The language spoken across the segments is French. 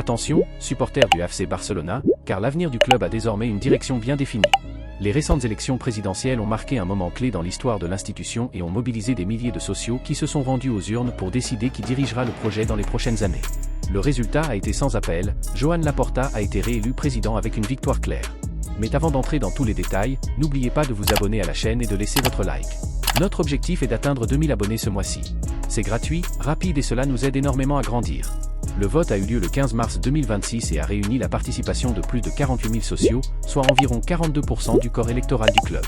Attention, supporters du FC Barcelona, car l'avenir du club a désormais une direction bien définie. Les récentes élections présidentielles ont marqué un moment clé dans l'histoire de l'institution et ont mobilisé des milliers de sociaux qui se sont rendus aux urnes pour décider qui dirigera le projet dans les prochaines années. Le résultat a été sans appel, Joan Laporta a été réélu président avec une victoire claire. Mais avant d'entrer dans tous les détails, n'oubliez pas de vous abonner à la chaîne et de laisser votre like. Notre objectif est d'atteindre 2000 abonnés ce mois-ci. C'est gratuit, rapide et cela nous aide énormément à grandir. Le vote a eu lieu le 15 mars 2026 et a réuni la participation de plus de 48 000 sociaux, soit environ 42% du corps électoral du club.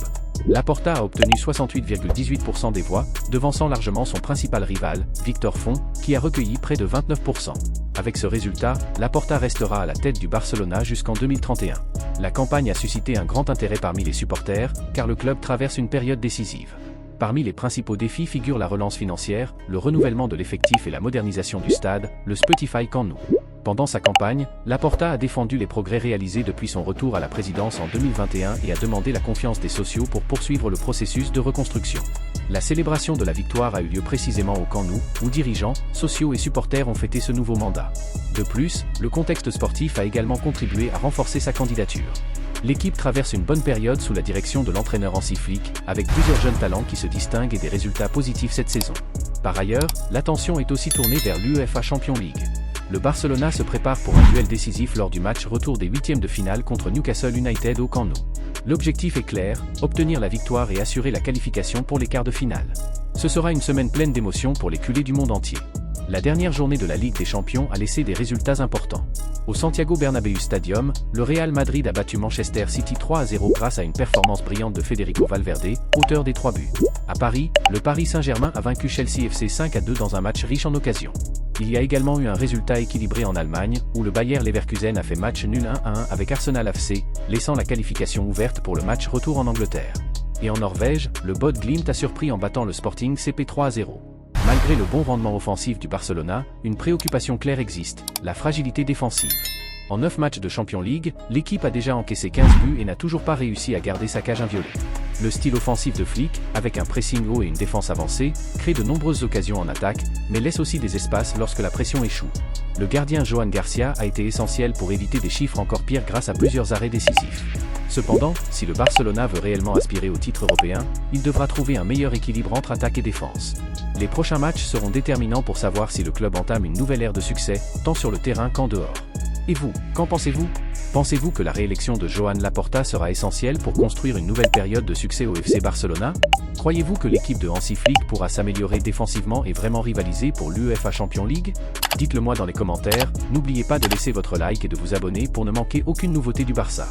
Laporta a obtenu 68,18% des voix, devançant largement son principal rival, Victor Font, qui a recueilli près de 29%. Avec ce résultat, Laporta restera à la tête du Barcelona jusqu'en 2031. La campagne a suscité un grand intérêt parmi les supporters, car le club traverse une période décisive. Parmi les principaux défis figurent la relance financière, le renouvellement de l'effectif et la modernisation du stade, le Spotify Camp Nou. Pendant sa campagne, Laporta a défendu les progrès réalisés depuis son retour à la présidence en 2021 et a demandé la confiance des sociaux pour poursuivre le processus de reconstruction. La célébration de la victoire a eu lieu précisément au Camp Nou, où dirigeants, sociaux et supporters ont fêté ce nouveau mandat. De plus, le contexte sportif a également contribué à renforcer sa candidature. L'équipe traverse une bonne période sous la direction de l'entraîneur Hansi Flick, avec plusieurs jeunes talents qui se distinguent et des résultats positifs cette saison. Par ailleurs, l'attention est aussi tournée vers l'UEFA Champions League. Le Barcelona se prépare pour un duel décisif lors du match retour des huitièmes de finale contre Newcastle United au Camp Nou. L'objectif est clair, obtenir la victoire et assurer la qualification pour les quarts de finale. Ce sera une semaine pleine d'émotions pour les culés du monde entier. La dernière journée de la Ligue des Champions a laissé des résultats importants. Au Santiago Bernabéu Stadium, le Real Madrid a battu Manchester City 3-0 grâce à une performance brillante de Federico Valverde, auteur des 3 buts. À Paris, le Paris Saint-Germain a vaincu Chelsea FC 5-2 dans un match riche en occasions. Il y a également eu un résultat équilibré en Allemagne, où le Bayer Leverkusen a fait match nul 1-1 avec Arsenal FC, laissant la qualification ouverte pour le match retour en Angleterre. Et en Norvège, le Bodø Glimt a surpris en battant le Sporting CP 3-0. Malgré le bon rendement offensif du Barcelona, une préoccupation claire existe, la fragilité défensive. En 9 matchs de Champions League, l'équipe a déjà encaissé 15 buts et n'a toujours pas réussi à garder sa cage inviolée. Le style offensif de Flick, avec un pressing haut et une défense avancée, crée de nombreuses occasions en attaque, mais laisse aussi des espaces lorsque la pression échoue. Le gardien Joan Garcia a été essentiel pour éviter des chiffres encore pires grâce à plusieurs arrêts décisifs. Cependant, si le Barcelona veut réellement aspirer au titre européen, il devra trouver un meilleur équilibre entre attaque et défense. Les prochains matchs seront déterminants pour savoir si le club entame une nouvelle ère de succès, tant sur le terrain qu'en dehors. Et vous, qu'en pensez-vous ? Pensez-vous que la réélection de Joan Laporta sera essentielle pour construire une nouvelle période de succès au FC Barcelona ? Croyez-vous que l'équipe de Hansi Flick pourra s'améliorer défensivement et vraiment rivaliser pour l'UEFA Champions League ? Dites-le moi dans les commentaires, n'oubliez pas de laisser votre like et de vous abonner pour ne manquer aucune nouveauté du Barça.